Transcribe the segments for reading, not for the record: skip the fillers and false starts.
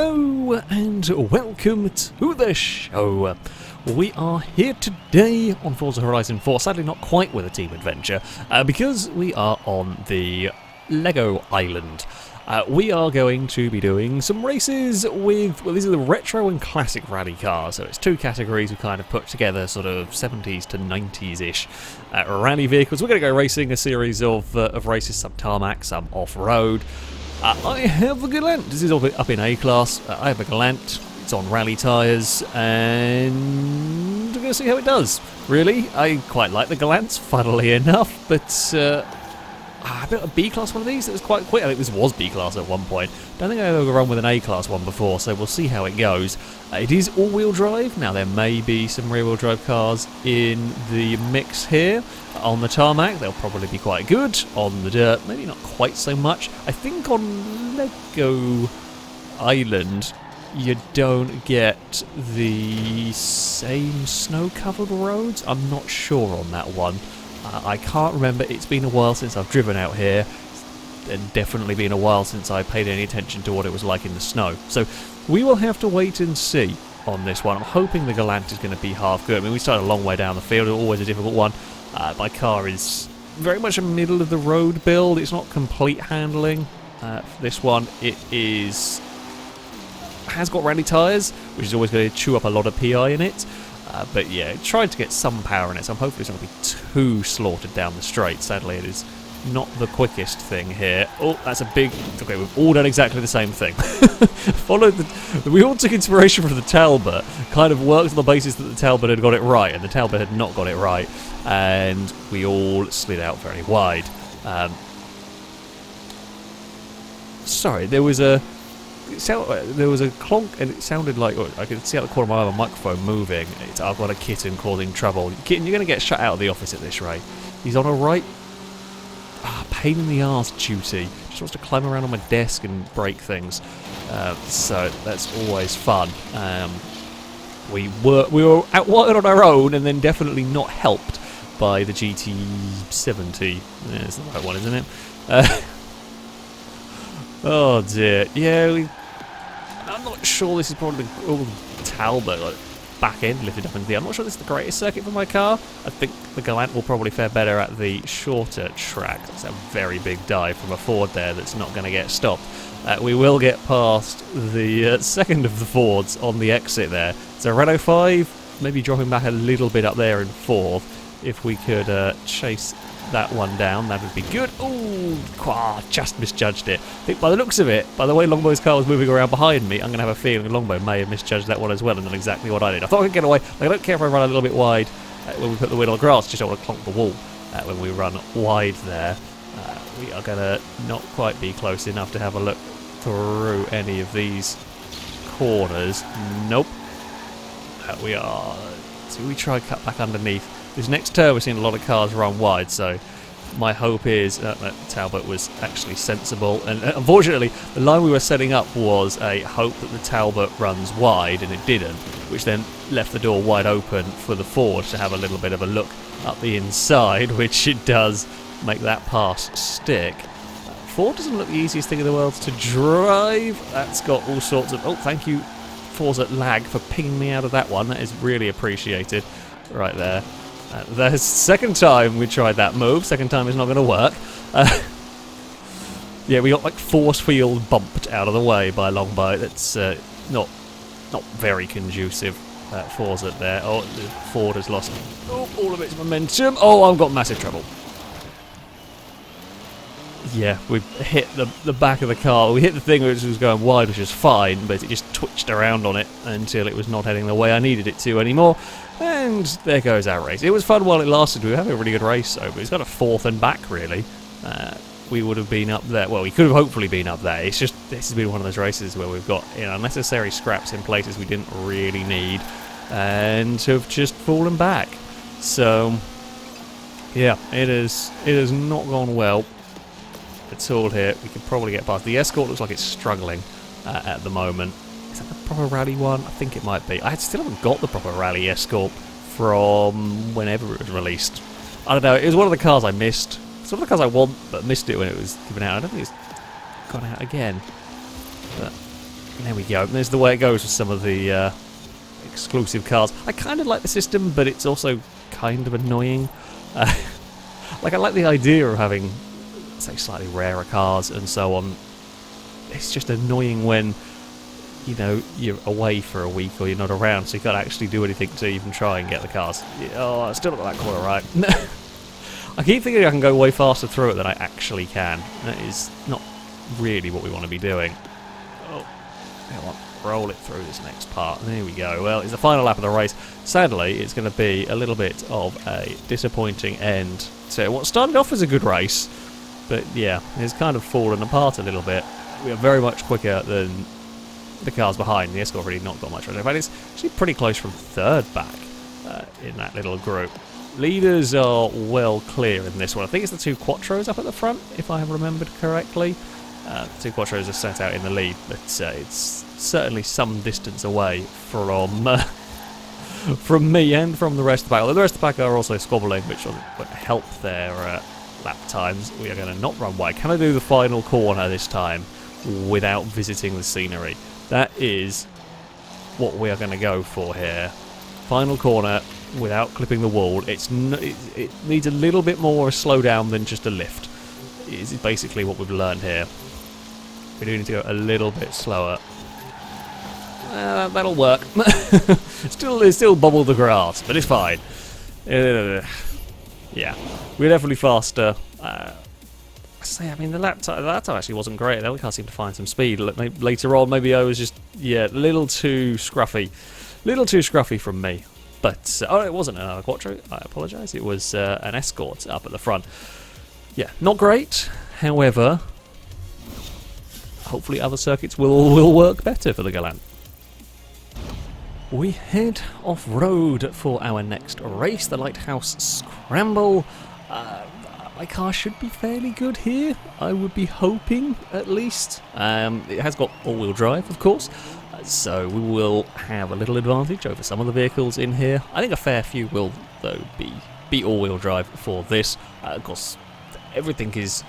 Hello and welcome to the show. We are here today on Forza Horizon 4, sadly not quite with a team adventure, because we are on the Lego Island. We are going to be doing some races with, well, these are the retro and classic rally cars, so it's two categories we kind of put together, sort of 70s to 90s-ish rally vehicles. We're going to go racing a series of races, some tarmac, some off-road. I have a Galant. This is up in A-Class. I have a Galant. It's on rally tyres, and we're going to see how it does. Really, I quite like the Galants, funnily enough, but I built a B-Class one of these that was quite quick. I think this was B-Class at one point. Don't think I've ever run with an A-Class one before, so we'll see how it goes. It is all-wheel drive. Now, there may be some rear-wheel drive cars in the mix here. On the tarmac, they'll probably be quite good. On the dirt, maybe not quite so much. I think on Lego Island, you don't get the same snow-covered roads. I'm not sure on that one. I can't remember. It's been a while since I've driven out here, and definitely been a while since I paid any attention to what it was like in the snow. So we will have to wait and see on this one. I'm hoping the Galant is going to be half good. I mean, we started a long way down the field, always a difficult one. My car is very much a middle of the road build. It's not complete handling. This one, has got rally tyres, which is always going to chew up a lot of PI in it. But yeah, it tried to get some power in it, so I'm hoping it's not going to be too slaughtered down the straight. Sadly, it is not the quickest thing here. Oh, that's a big... Okay, we've all done exactly the same thing. We all took inspiration from the Talbot, kind of worked on the basis that the Talbot had got it right, and the Talbot had not got it right, and we all slid out very wide. Sorry, there was a clonk, and it sounded like I could see out the corner of my eye a microphone moving. I've got a kitten causing trouble. Kitten, you're going to get shut out of the office at this rate. He's on a right pain in the arse duty. Just wants to climb around on my desk and break things. So that's always fun. We were out wide on our own, and then definitely not helped by the GT70. Yeah, it's the right one, isn't it? Oh dear. Yeah, I'm not sure this is probably all Talbot, like back end lifted up into the... I'm not sure this is the greatest circuit for my car. I think the Galant will probably fare better at the shorter track. It's a very big dive from a Ford there that's not going to get stopped. We will get past the second of the Fords on the exit there. So Renault 5, maybe dropping back a little bit up there in fourth. If we could chase that one down, that would be good. Oh, just misjudged it. I think by the looks of it, by the way Longbow's car was moving around behind me, I'm going to have a feeling Longbow may have misjudged that one as well and done exactly what I did. I thought I could get away. Like, I don't care if I run a little bit wide when we put the wheel on the grass, just don't want to clonk the wall when we run wide there. We are going to not quite be close enough to have a look through any of these corners. Nope. We are... So we try cut back underneath. This next turn we're seeing a lot of cars run wide, so my hope is that Talbot was actually sensible. And unfortunately, the line we were setting up was a hope that the Talbot runs wide, and it didn't, which then left the door wide open for the Ford to have a little bit of a look up the inside, which it does make that pass stick. Ford doesn't look the easiest thing in the world to drive. That's got all sorts of... Oh, thank you, Forza Lag, for pinging me out of that one. That is really appreciated right there. The second time we tried that move, second time is not going to work. Yeah, we got like force field bumped out of the way by Longbow. That's not very conducive. Forza there. Oh, the Ford has lost all of its momentum. Oh, I've got massive trouble. Yeah, we hit the back of the car. We hit the thing which was going wide, which was fine, but it just twitched around on it until it was not heading the way I needed it to anymore. And there goes our race. It was fun while it lasted. We were having a really good race, so it's got a fourth and back, really. We would have been up there. Well, we could have hopefully been up there. It's just, this has been one of those races where we've got unnecessary scraps in places we didn't really need, and have just fallen back. So, yeah, it has not gone well at all here. We could probably get past. The Escort looks like it's struggling at the moment. Is that the proper rally one? I think it might be. I still haven't got the proper rally Escort from whenever it was released. I don't know. It was one of the cars I missed. It's one of the cars I want, but missed it when it was given out. I don't think it's gone out again. But There we go. There's the way it goes with some of the exclusive cars. I kind of like the system, but it's also kind of annoying. Like, I like the idea of having, say, slightly rarer cars and so on. It's just annoying when, you know, you're away for a week or you're not around, so you can't actually do anything to even try and get the cars. Oh, I still not got that corner right. I keep thinking I can go way faster through it than I actually can. That is not really what we want to be doing. Oh, come on, roll it through this next part. There we go. Well, it's the final lap of the race. Sadly, it's going to be a little bit of a disappointing end to what started off as a good race. But yeah, it's kind of fallen apart a little bit. We are very much quicker than the cars behind. The Escort really not got much. In fact, it's actually pretty close from third back in that little group. Leaders are well clear in this one. I think it's the two Quattros up at the front, if I have remembered correctly. The two Quattros are set out in the lead, but it's certainly some distance away from me and from the rest of the pack. Although the rest of the pack are also squabbling, which will help their lap times. We are going to not run wide. Can I do the final corner this time without visiting the scenery? That is what we are going to go for here. Final corner without clipping the wall. It needs a little bit more slow down than just a lift. Is basically what we've learned here. We do need to go a little bit slower. That'll work. Still bubble the grass, but it's fine. Yeah, we're definitely faster. I mean, the lap time actually wasn't great. We can't seem to find some speed. Later on, maybe I was just, a little too scruffy from me. But, oh, it wasn't an Quattro, I apologise. It was an Escort up at the front. Yeah, not great. However, hopefully other circuits will work better for the Galant. We head off-road for our next race, the Lighthouse Scramble. My car should be fairly good here, I would be hoping, at least. It has got all-wheel drive, of course, so we will have a little advantage over some of the vehicles in here. I think a fair few will, though, be all-wheel drive for this. Of course, everything is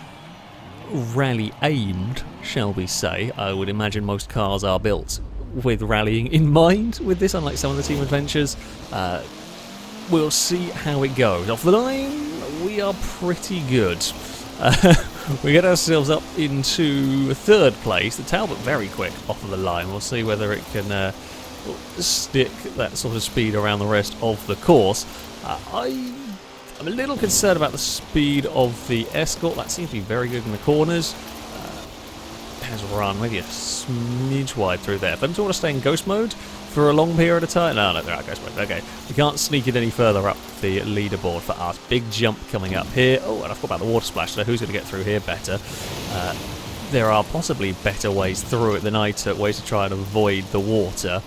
rally-aimed, shall we say. I would imagine most cars are built with rallying in mind with this, unlike some of the Team Adventures. We'll see how it goes. Off the line, we are pretty good. We get ourselves up into third place. The Talbot very quick off of the line. We'll see whether it can stick that sort of speed around the rest of the course. I'm a little concerned about the speed of the Escort. That seems to be very good in the corners. Has run maybe a smidge wide through there. But do I want to stay in ghost mode for a long period of time? No, they're out ghost mode. Okay, we can't sneak it any further up the leaderboard for us. Big jump coming up here. Oh, and I forgot about the water splash, so who's going to get through here better? There are possibly better ways through it than I took, ways to try and avoid the water.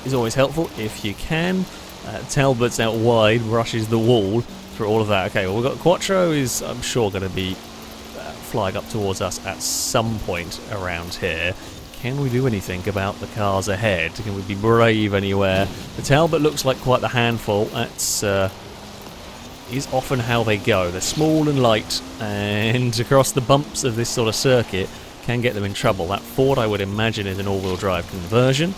Is always helpful if you can. Talbot's out wide, rushes the wall through all of that. Okay, well, we've got Quattro is, I'm sure, going to be flying up towards us at some point around here. Can we do anything about the cars ahead? Can we be brave anywhere? The Talbot looks like quite the handful. That's is often how they go. They're small and light, and across the bumps of this sort of circuit can get them in trouble. That Ford, I would imagine, is an all-wheel drive conversion.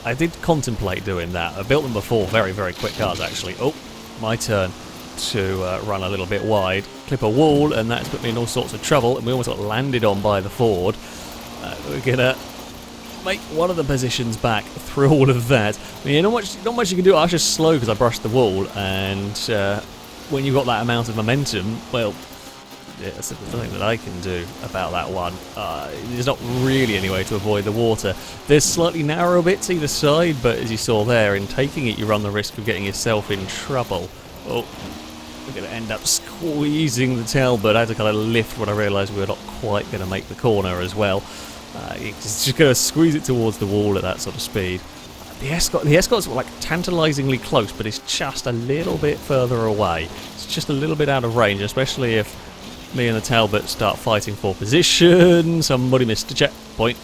I did contemplate doing that. I built them before, very, very quick cars, actually. Oh, my turn to run a little bit wide, clip a wall, and that's put me in all sorts of trouble, and we almost got landed on by the Ford. We're gonna make one of the positions back through all of that. I mean, not much you can do. I was just slow because I brushed the wall, and when you've got that amount of momentum, well, yeah, that's the thing that I can do about that one. There's not really any way to avoid the water. There's slightly narrow bits either side, but as you saw there, in taking it, you run the risk of getting yourself in trouble. Oh. We're going to end up squeezing the Talbot. I had to kind of lift when I realised we were not quite going to make the corner as well. It's just going to squeeze it towards the wall at that sort of speed. The Escort's like tantalisingly close, but it's just a little bit further away. It's just a little bit out of range, especially if me and the Talbot start fighting for position. Somebody missed a checkpoint.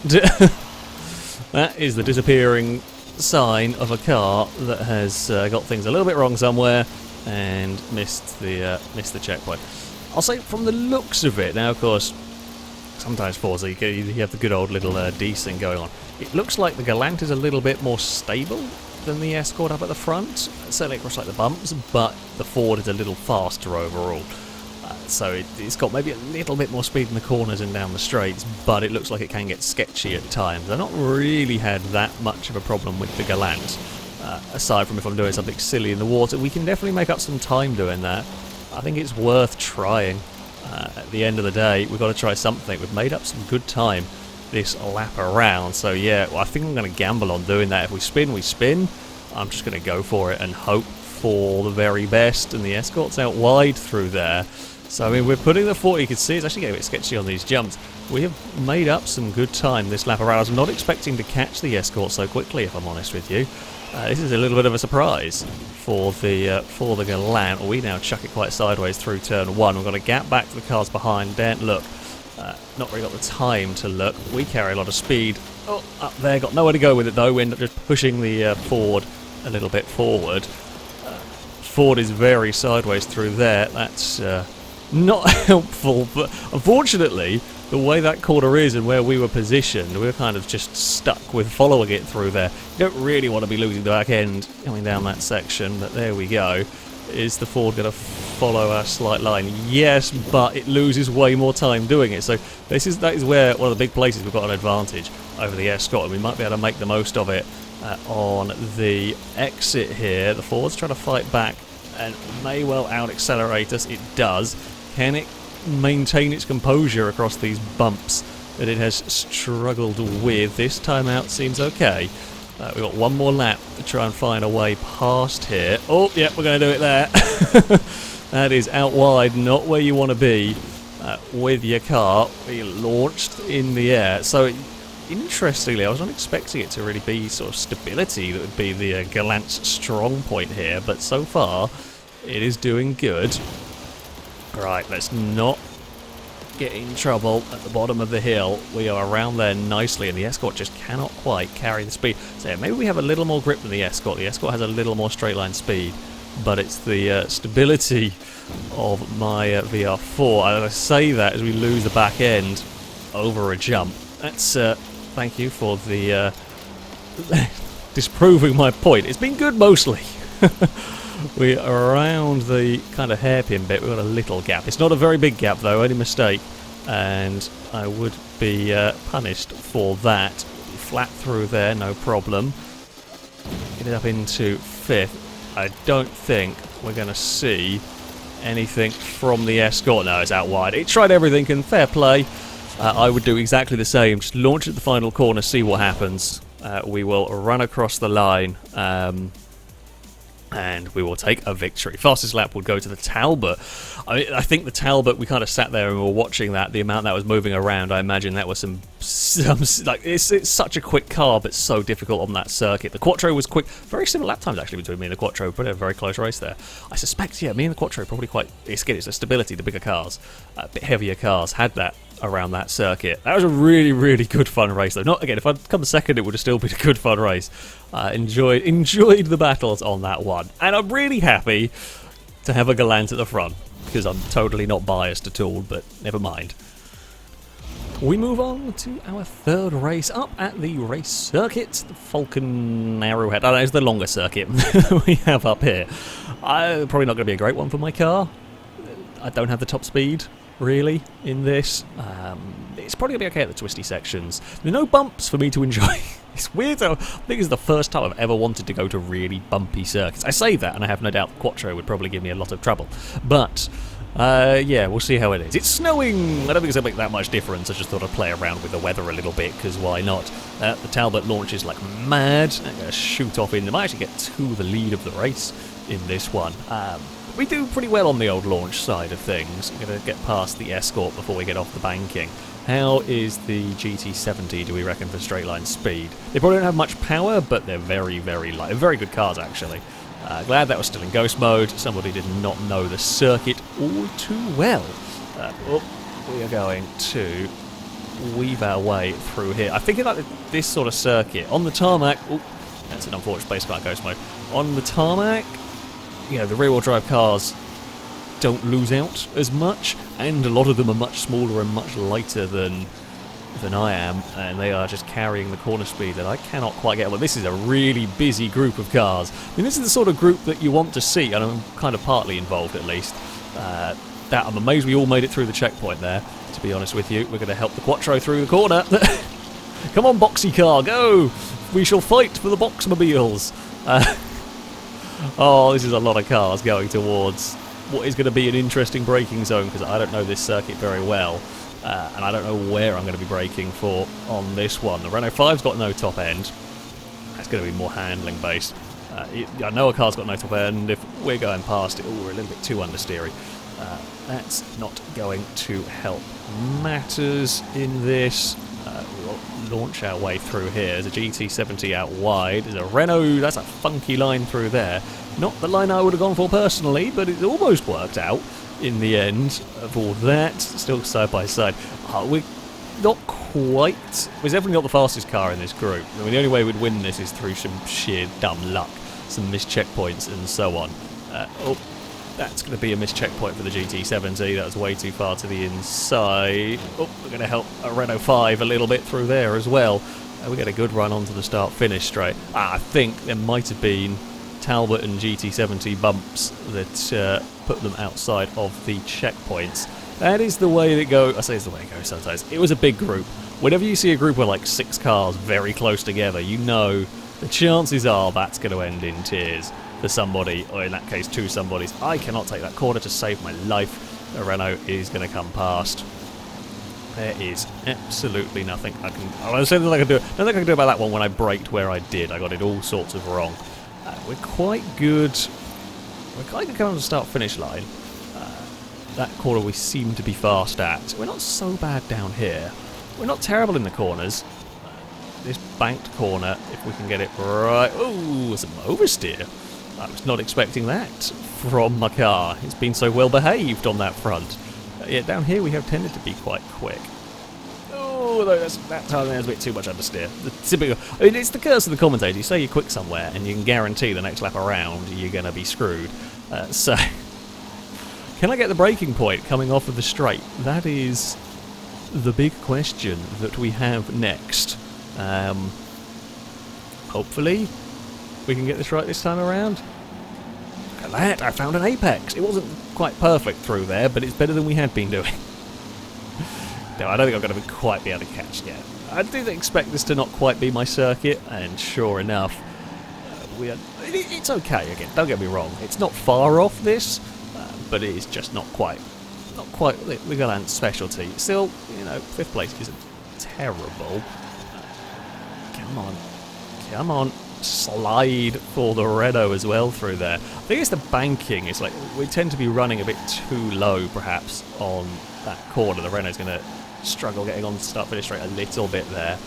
That is the disappearing sign of a car that has got things a little bit wrong somewhere and missed the checkpoint. I'll say from the looks of it, now of course sometimes Forza, you have the good old little desync going on. It looks like the Galant is a little bit more stable than the Escort up at the front, certainly across like the bumps, but the Ford is a little faster overall. So it's got maybe a little bit more speed in the corners and down the straights, but it looks like it can get sketchy at times. I've not really had that much of a problem with the Galant, aside from if I'm doing something silly in the water. We can definitely make up some time doing that. I think it's worth trying. At the end of the day, we've got to try something. We've made up some good time this lap around, so yeah, well, I think I'm going to gamble on doing that. If we spin, we spin. I'm just going to go for it and hope for the very best, and the Escort's out wide through there. So I mean, we're putting the 40, you can see it's actually getting a bit sketchy on these jumps. We have made up some good time this lap around. I was not expecting to catch the Escort so quickly, if I'm honest with you. This is a little bit of a surprise for the Galant. We now chuck it quite sideways through turn 1. We've got a gap back to the cars behind. Don't look. Not really got the time to look. We carry a lot of speed. Oh, up there. Got nowhere to go with it though. We end up just pushing the Ford a little bit forward. Ford is very sideways through there. That's not helpful, but unfortunately, the way that corner is and where we were positioned, we were kind of just stuck with following it through there. You don't really want to be losing the back end coming down that section, but there we go. Is the Ford going to follow our slight line? Yes, but it loses way more time doing it. So that is where one of the big places we've got an advantage over the Escort, and we might be able to make the most of it on the exit here. The Ford's trying to fight back and may well out-accelerate us. It does. Can it maintain its composure across these bumps that it has struggled with? This time out seems okay. We've got one more lap to try and find a way past here. Oh, yeah, we're going to do it there. That is out wide, not where you want to be with your car. We launched in the air. So, interestingly, I was not expecting it to really be sort of stability that would be the Galant's strong point here, but so far, it is doing good. Right, let's not get in trouble at the bottom of the hill. We are around there nicely, and the Escort just cannot quite carry the speed. So yeah, maybe we have a little more grip than the Escort. The Escort has a little more straight line speed, but it's the stability of my VR4. And I say that as we lose the back end over a jump. That's thank you for the disproving my point. It's been good mostly. We are around the kind of hairpin bit. We've got a little gap. It's not a very big gap though, any mistake, and I would be punished for that. Flat through there, no problem. Get it up into 5th. I don't think we're going to see anything from the Escort. No, it's out wide. It tried everything, and fair play. I would do exactly the same. Just launch at the final corner, see what happens. We will run across the line. And we will take a victory. Fastest lap would go to the Talbot. I think the Talbot, we kind of sat there and we were watching that. The amount that was moving around, I imagine that was some like it's such a quick car, but so difficult on that circuit. The Quattro was quick. Very similar lap times actually between me and the Quattro. But a very close race there. I suspect, yeah, me and the Quattro probably quite. It's the stability, the bigger cars, a bit heavier cars had that around that circuit. That was a really, really good fun race though. Not again, if I'd come second, it would have still been a good fun race. Enjoyed the battles on that one, and I'm really happy to have a Galant at the front because I'm totally not biased at all. But never mind. We move on to our third race up at the race circuit, the Falcon Arrowhead. I don't know, it's the longer circuit we have up here. Probably not going to be a great one for my car. I don't have the top speed really in this. It's probably going to be okay at the twisty sections. There's no bumps for me to enjoy. It's weird though. I think it's the first time I've ever wanted to go to really bumpy circuits. I say that and I have no doubt the Quattro would probably give me a lot of trouble. But yeah, we'll see how it is. It's snowing. I don't think it's going to make that much difference. I just thought I'd play around with the weather a little bit because why not? The Talbot launches like mad. I'm going to shoot off in. I might actually get to the lead of the race in this one. We do pretty well on the old launch side of things. I'm going to get past the Escort before we get off the banking. How is the GT70, do we reckon, for straight line speed? They probably don't have much power, but they're very, very light. They're very good cars, actually. Glad that was still in ghost mode. Somebody did not know the circuit all too well. We are going to weave our way through here. I think like this sort of circuit on the tarmac. Oh, that's an unfortunate place, can't ghost mode. On the tarmac, you know, the rear-wheel drive cars don't lose out as much, and a lot of them are much smaller and much lighter than I am, and they are just carrying the corner speed that I cannot quite get. Well, this is a really busy group of cars. I mean, this is the sort of group that you want to see, and I'm kind of partly involved at least. That I'm amazed we all made it through the checkpoint there, to be honest with you. We're going to help the Quattro through the corner. Come on, boxy car, go! We shall fight for the Boxmobiles. Oh, this is a lot of cars going towards what is going to be an interesting braking zone, because I don't know this circuit very well. And I don't know where I'm going to be braking for on this one. The Renault 5's got no top end. That's going to be more handling based. I know a car's got no top end. If we're going past it, we're a little bit too understeery. That's not going to help matters in this. We'll launch our way through here. There's a GT70 out wide. There's a Renault. That's a funky line through there. Not the line I would have gone for personally, but it almost worked out in the end of all that. Still side by side. We're not quite. We're definitely not the fastest car in this group. I mean, the only way we'd win this is through some sheer dumb luck, some missed checkpoints and so on. Oh, that's going to be a missed checkpoint for the GT70. That was way too far to the inside. Oh, we're going to help a Renault 5 a little bit through there as well. We get a good run onto the start-finish straight. I think there might have been Talbot and GT70 bumps that put them outside of the checkpoints. That is the way it goes. I say it's the way it goes sometimes. It was a big group. Whenever you see a group of like 6 cars very close together, you know the chances are that's going to end in tears for somebody, or in that case 2 somebodies. I cannot take that corner to save my life. The Renault is going to come past. There is absolutely nothing I can... I don't think I can do about that one when I braked where I did. I got it all sorts of wrong. We're quite good. We're quite good on the start-finish line. That corner we seem to be fast at. We're not so bad down here. We're not terrible in the corners. This banked corner, if we can get it right... Oh, some oversteer. I was not expecting that from my car. It's been so well behaved on that front. Yeah, down here we have tended to be quite quick. Oh, that time there's a bit too much understeer. I mean, it's the curse of the commentator. You say you're quick somewhere, and you can guarantee the next lap around you're going to be screwed. So, can I get the braking point coming off of the straight? That is the big question that we have next. Hopefully, we can get this right this time around. Look at that! I found an apex. It wasn't quite perfect through there, but it's better than we had been doing. No, I don't think I'm going to quite be able to catch yet. I did expect this to not quite be my circuit, and sure enough, it's okay again. Don't get me wrong; it's not far off this, but it is just not quite the Galant specialty. Still, you know, 5th place isn't terrible. Come on, slide for the Renault as well through there. I think it's the banking. It's like we tend to be running a bit too low, perhaps, on that corner. The Renault's going to struggle getting on start-finish straight a little bit there.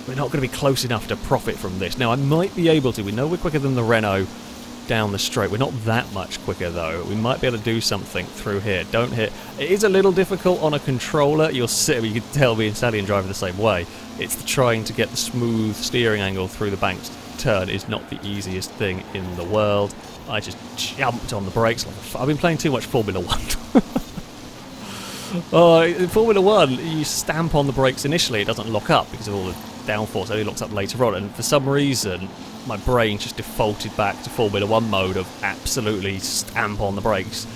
We're not going to be close enough to profit from this. Now, I might be able to. We know we're quicker than the Renault down the straight. We're not that much quicker, though. We might be able to do something through here. Don't hit. It is a little difficult on a controller. You can tell me and Sally and driving the same way. It's trying to get the smooth steering angle through the banked turn is not the easiest thing in the world. I just jumped on the brakes. I've been playing too much Formula 1. In Formula 1, you stamp on the brakes initially, it doesn't lock up because of all the downforce, it only locks up later on, and for some reason my brain just defaulted back to Formula 1 mode of absolutely stamp on the brakes.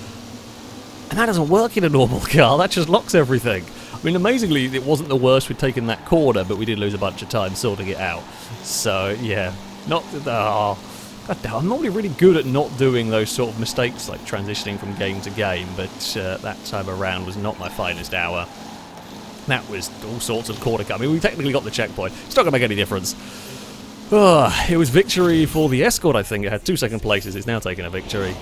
And that doesn't work in a normal car, that just locks everything. I mean, amazingly, it wasn't the worst we'd taken that corner, but we did lose a bunch of time sorting it out. So, yeah, I'm normally really good at not doing those sort of mistakes, like transitioning from game to game, but that time around was not my finest hour. That was all sorts of corner cut. I mean, we technically got the checkpoint. It's not going to make any difference. It was victory for the Escort, I think. It had 2 second places. It's now taken a victory.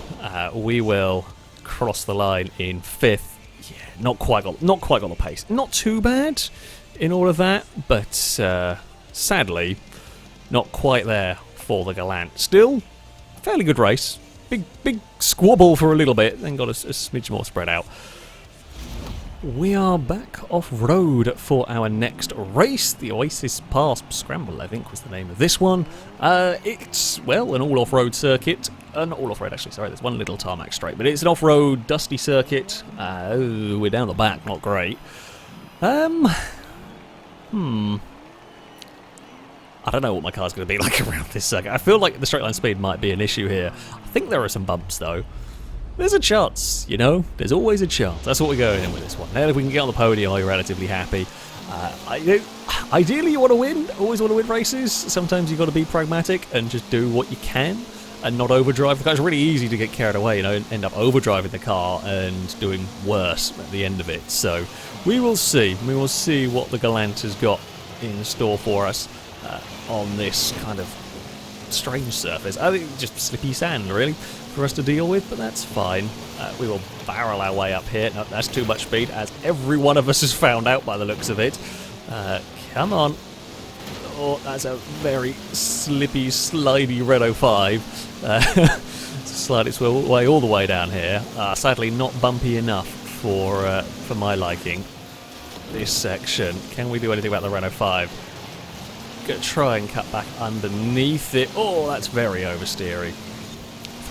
We will cross the line in 5th. Yeah, not quite got the pace. Not too bad in all of that, but sadly, not quite there for the Galant. Still, fairly good race. Big squabble for a little bit, then got a smidge more spread out. We are back off-road for our next race. The OASIS Pass Scramble, I think, was the name of this one. It's, well, an all-off-road circuit. Not all-off-road, actually, sorry, there's one little tarmac straight. But it's an off-road, dusty circuit. We're down the back, not great. I don't know what my car's going to be like around this circuit. I feel like the straight line speed might be an issue here. I think there are some bumps, though. There's a chance, you know? There's always a chance. That's what we're going in with this one. Now, if we can get on the podium, I'll be relatively happy. Ideally, you want to win. Always want to win races. Sometimes you've got to be pragmatic and just do what you can and not overdrive the car. It's really easy to get carried away, you know, and end up overdriving the car and doing worse at the end of it. So, we will see. We will see what the Galant has got in store for us on this kind of strange surface. I think just slippy sand, really, for us to deal with, but that's fine. We will barrel our way up here. No, that's too much speed, as every one of us has found out by the looks of it. Come on. Oh, that's a very slippy, slidey Renault 5. Slide its way all the way down here. Sadly, not bumpy enough for my liking. This section. Can we do anything about the Renault 5? Gonna try and cut back underneath it. Oh, that's very oversteery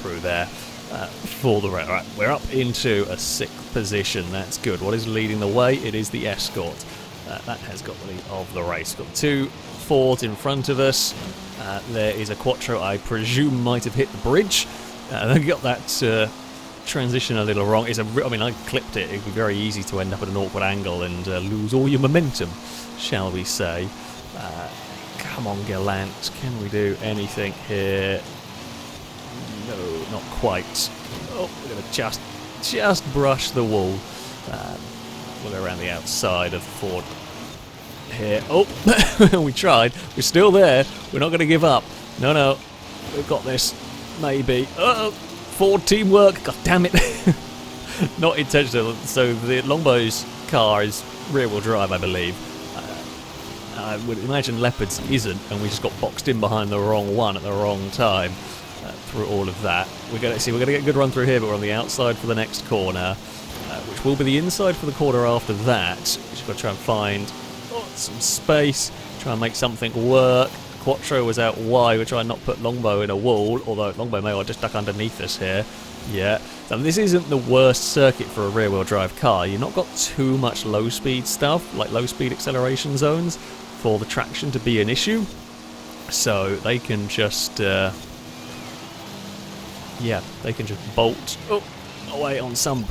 through there for the Renault. Right, we're up into a 6th position. That's good. What is leading the way? It is the Escort. That has got the lead of the race. Got 2 Fords in front of us. There is a Quattro I presume might have hit the bridge. They got that transition a little wrong. I mean, I clipped it. It'd be very easy to end up at an awkward angle and lose all your momentum, shall we say. Come on, Galant. Can we do anything here? No, not quite. Oh, we're going to just brush the wall. We'll go around the outside of Ford here. Oh, we tried. We're still there. We're not going to give up. No, we've got this. Maybe. Ford teamwork. God damn it. Not intentional. So the Longbow's car is rear-wheel drive, I believe. I would imagine Leopard's isn't, and we just got boxed in behind the wrong one at the wrong time through all of that. We're going to get a good run through here, but we're on the outside for the next corner, which will be the inside for the corner after that. We've got to try and find some space, try and make something work. Quattro was out wide. We're trying not to put Longbow in a wall, although Longbow may well just duck underneath us here. Yeah, so this isn't the worst circuit for a rear-wheel drive car. You've not got too much low-speed stuff, like low-speed acceleration zones, for the traction to be an issue. So they can just, they can just bolt away on some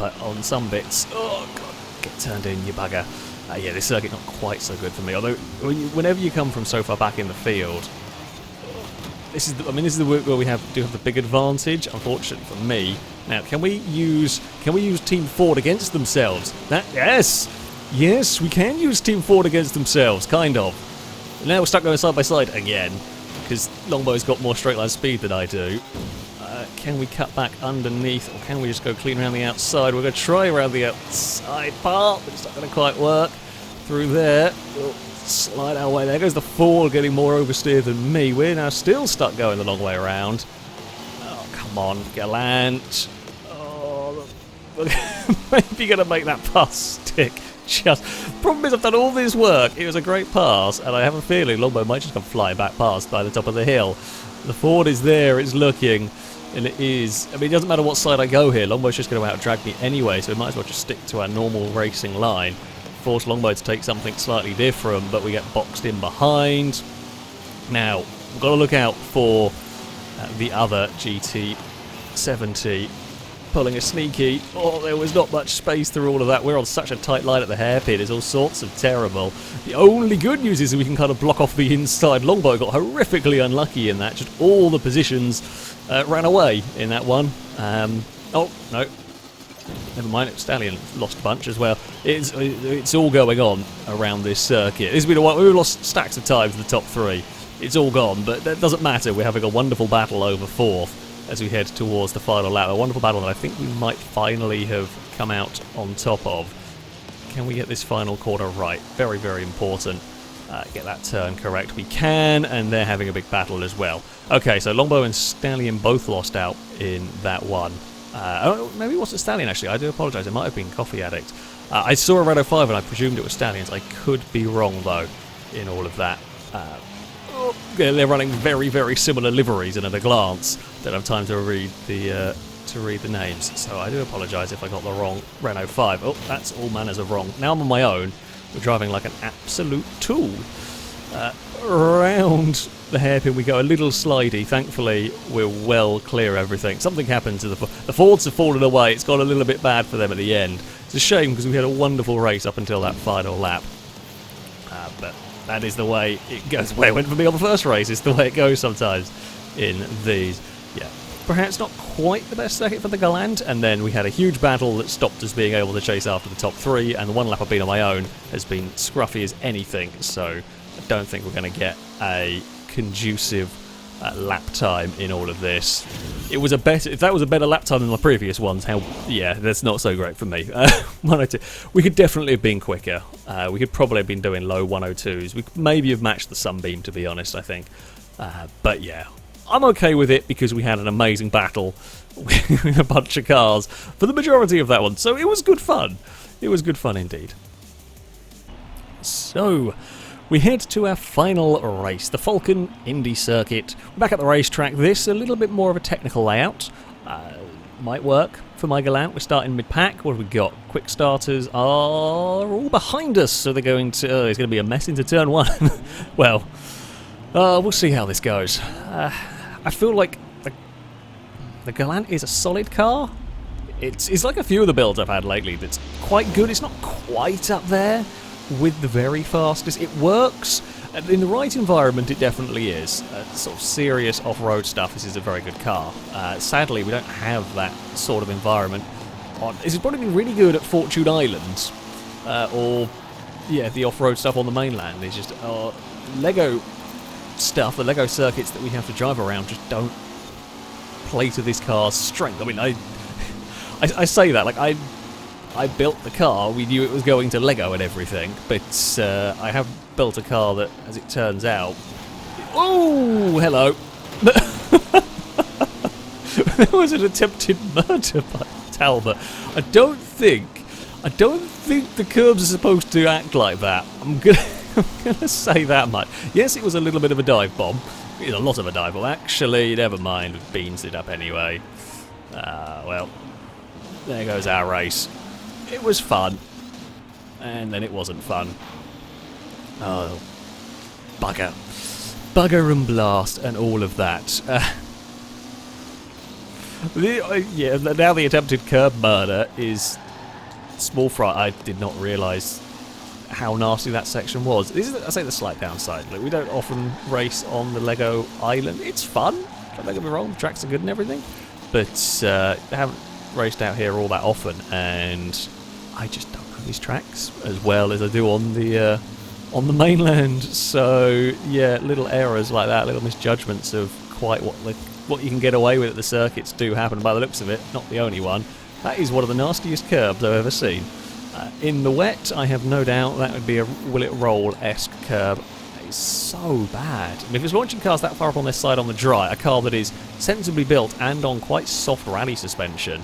bits. Oh god, get turned in, you bugger. Yeah, this circuit not quite so good for me. Although whenever you come from so far back in the field, this is the where we do have the big advantage. Unfortunately for me. Now, can we use Team Ford against themselves? Yes, we can use Team Ford against themselves, kind of. Now we're stuck going side by side again, because Longbow's got more straight line speed than I do. Can we cut back underneath, or can we just go clean around the outside? We're going to try around the outside part, but it's not going to quite work. Through there, we'll slide our way. There goes the Ford, getting more oversteer than me. We're now still stuck going the long way around. Oh, come on, Galant. Oh, maybe going to make that pass stick. Problem is, I've done all this work. It was a great pass, and I have a feeling Longbow might just come flying back past by the top of the hill. The Ford is there, it's looking, and it is. I mean, it doesn't matter what side I go here. Longbow's just going to out-drag me anyway, so we might as well just stick to our normal racing line. Force Longbow to take something slightly different, but we get boxed in behind. Now, we've got to look out for the other GT70. Pulling a sneaky. Oh, there was not much space through all of that. We're on such a tight line at the hairpin. It's all sorts of terrible. The only good news is that we can kind of block off the inside. Longbow got horrifically unlucky in that. Just all the positions ran away in that one. Oh, no. Never mind, Stallion lost a bunch as well. It's all going on around this circuit. This has been a while. We've lost stacks of times in the top 3. It's all gone, but that doesn't matter. We're having a wonderful battle over 4th. As we head towards the final lap. A wonderful battle that I think we might finally have come out on top of. Can we get this final corner right? Very, very important. Get that turn correct. We can, and they're having a big battle as well. Okay, so Longbow and Stallion both lost out in that one. Oh, maybe it wasn't Stallion, actually. I do apologise. It might have been Coffee Addict. I saw a Renault 5 and I presumed it was Stallions. I could be wrong, though, in all of that. They're running very, very similar liveries, and at a glance, don't have time to read the names. So I do apologise if I got the wrong Renault 5. Oh, that's all manners of wrong. Now I'm on my own. We're driving like an absolute tool. Around the hairpin we go, a little slidey. Thankfully, we're well clear of everything. Something happened to the Fords have fallen away. It's got a little bit bad for them at the end. It's a shame because we had a wonderful race up until that final lap. But that is the way it goes. The way it went for me on the first race. It's the way it goes sometimes in these. Yeah, perhaps not quite the best circuit for the Galant, and then we had a huge battle that stopped us being able to chase after the top three, and the one lap I've been on my own has been scruffy as anything, so I don't think we're going to get a conducive lap time in all of this. It was if that was a better lap time than the previous ones, yeah, that's not so great for me. 102. We could definitely have been quicker. We could probably have been doing low 102s. We could maybe have matched the Sunbeam, to be honest, I think. But yeah, I'm okay with it because we had an amazing battle with a bunch of cars for the majority of that one. So it was good fun. It was good fun indeed. So we head to our final race, the FALCON Indy circuit. We're back at the racetrack. This a little bit more of a technical layout. Might work for my Galant. We're starting mid-pack. What have we got? Quick starters are all behind us, so they're going to. It's going to be a mess into turn one. Well, we'll see how this goes. I feel like the Galant is a solid car. It's like a few of the builds I've had lately that's quite good. It's not quite up there with the very fastest. It works. In the right environment, it definitely is. Sort of serious off-road stuff, this is a very good car. Sadly, we don't have that sort of environment. This is probably really good at Fortune Islands, or, yeah, the off-road stuff on the mainland. It's just Lego stuff, the Lego circuits that we have to drive around just don't play to this car's strength. I mean, I say that, like, I built the car, we knew it was going to Lego and everything, but I have built a car that, as it turns out... Oh, hello! There was an attempted murder by Talbot. I don't think the curbs are supposed to act like that. I'm gonna say that much. Yes, it was a little bit of a dive bomb. It was a lot of a dive bomb. Actually, never mind, we've beansed it up anyway. Well, there goes our race. It was fun, and then it wasn't fun. Oh, bugger. Bugger and blast and all of that. Yeah, now the attempted curb murder is small fry. I did not realise how nasty that section was. This is, I say, the slight downside. Like, we don't often race on the Lego Island. It's fun, don't get me wrong, the tracks are good and everything, but I haven't raced out here all that often, and I just don't know these tracks as well as I do on the mainland. So yeah, little errors like that, little misjudgments of quite what you can get away with at the circuits do happen. By the looks of it, not the only one. That is one of the nastiest curbs I've ever seen. In the wet, I have no doubt that would be a Will It Roll-esque curb. It's so bad. And if it's launching cars that far up on this side on the dry, a car that is sensibly built and on quite soft rally suspension,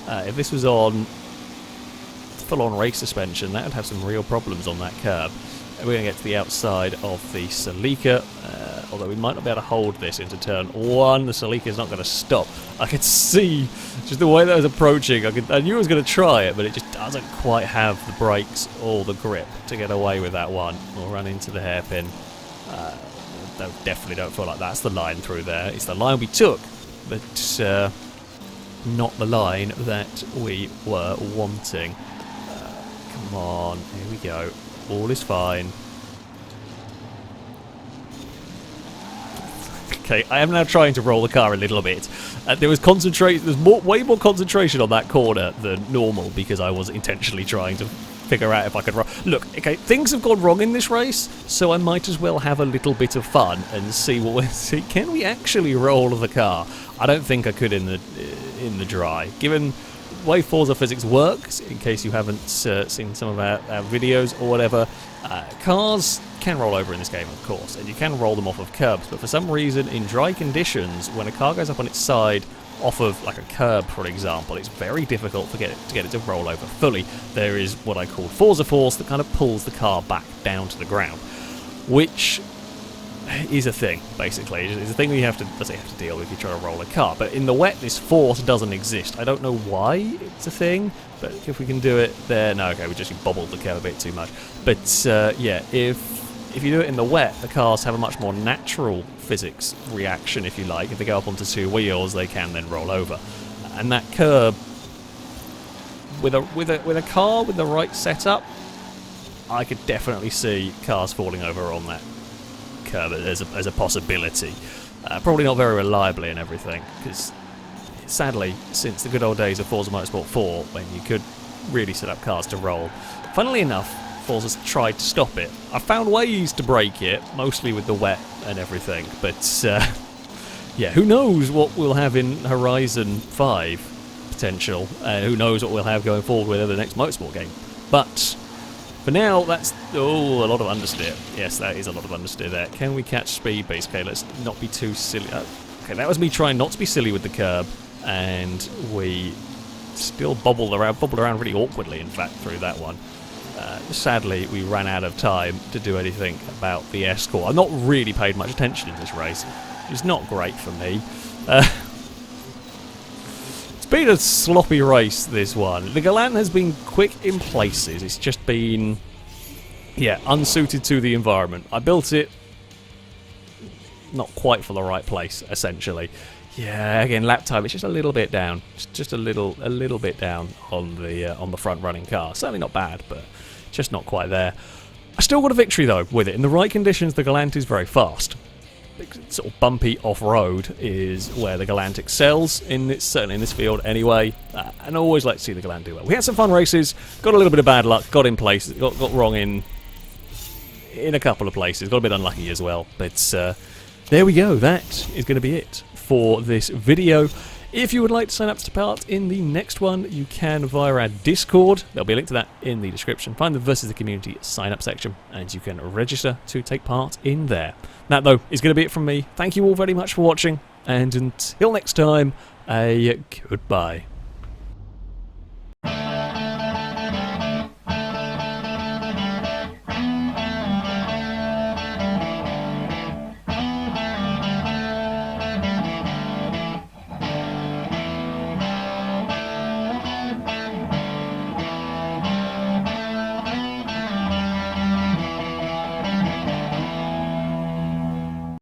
if this was on full-on race suspension, that would have some real problems on that curb. We're going to get to the outside of the Celica, although we might not be able to hold this into turn one. The Celica's not going to stop. I could see just the way that was approaching. I knew I was going to try it, but it just doesn't quite have the brakes or the grip to get away with that one. We'll run into the hairpin. Definitely don't feel like that's the line through there. It's the line we took, but not the line that we were wanting. Come on, here we go. All is fine. Okay, I am now trying to roll the car a little bit. There was way more concentration on that corner than normal because I was intentionally trying to figure out if I could roll. Look, okay, things have gone wrong in this race, so I might as well have a little bit of fun and see what we see. Can we actually roll the car? I don't think I could in the dry, given the way Forza physics works. In case you haven't seen some of our videos or whatever, cars can roll over in this game, of course, and you can roll them off of curbs, but for some reason, in dry conditions, when a car goes up on its side off of like a curb, for example, it's very difficult to get it to roll over fully. There is what I call Forza force that kind of pulls the car back down to the ground, which is a thing, basically. It's a thing that you have to deal with if you try to roll a car. But in the wet, this force doesn't exist. I don't know why it's a thing, but if we can do it there... No, okay, we just bobbled the curve a bit too much. But, yeah, if you do it in the wet, the cars have a much more natural physics reaction, if you like. If they go up onto two wheels, they can then roll over. And that curb, with a car with the right setup, I could definitely see cars falling over on that curve as a possibility. Probably not very reliably and everything, because sadly, since the good old days of Forza Motorsport 4, when you could really set up cars to roll, funnily enough, Forza's tried to stop it. I found ways to break it, mostly with the wet and everything, but yeah, who knows what we'll have in Horizon 5 potential, who knows what we'll have going forward with the next Motorsport game. But for now, that's... Oh, a lot of understeer. Yes, that is a lot of understeer there. Can we catch speed base? Okay, let's not be too silly. Okay, that was me trying not to be silly with the curb, and we still bobbled around really awkwardly, in fact, through that one. Sadly, we ran out of time to do anything about the S-score. I've not really paid much attention in this race. It's not great for me. It's been a sloppy race, this one. The Galant has been quick in places. It's just been, yeah, unsuited to the environment. I built it not quite for the right place, essentially. Yeah, again, lap time, it's just a little bit down. Just a little bit down on the front running car. Certainly not bad, but just not quite there. I still got a victory, though, with it. In the right conditions, the Galant is very fast. Sort of bumpy off-road is where the Galant excels, certainly in this field anyway, and I always like to see the Galant do well. We had some fun races, got a little bit of bad luck, got in places, got wrong in a couple of places, got a bit unlucky as well, but there we go, that is going to be it for this video. If you would like to sign up to take part in the next one, you can via our Discord. There'll be a link to that in the description. Find the Versus the Community sign-up section, and you can register to take part in there. That, though, is going to be it from me. Thank you all very much for watching, and until next time, a goodbye.